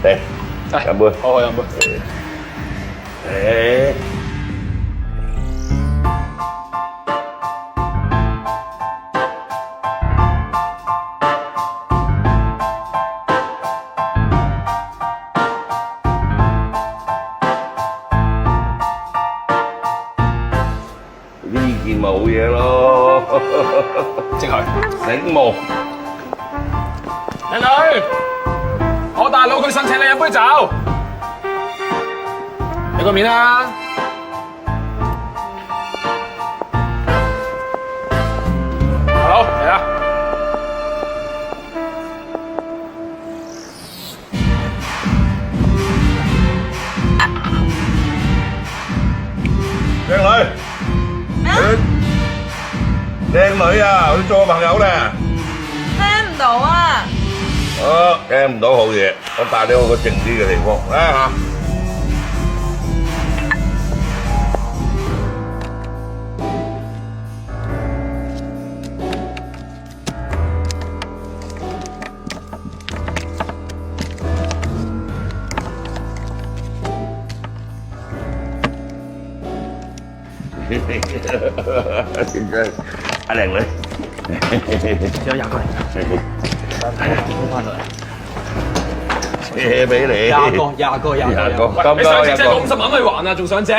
嚟飲杯。好，飲杯。誒。呢件咪好嘢咯，即係醒目。靚女，我大佬佢想請你飲杯酒，你個面啦。好，嚟啦。靚女。靚女啊，我做我朋友咧。聽唔到啊！聽唔到好嘢，我帶你去個靜啲嘅地方啊阿靚女，有廿個嚟㗎，攞翻嚟。借俾你。廿個，咁喂，你多上次借一個我50萬咪還啊，仲想借？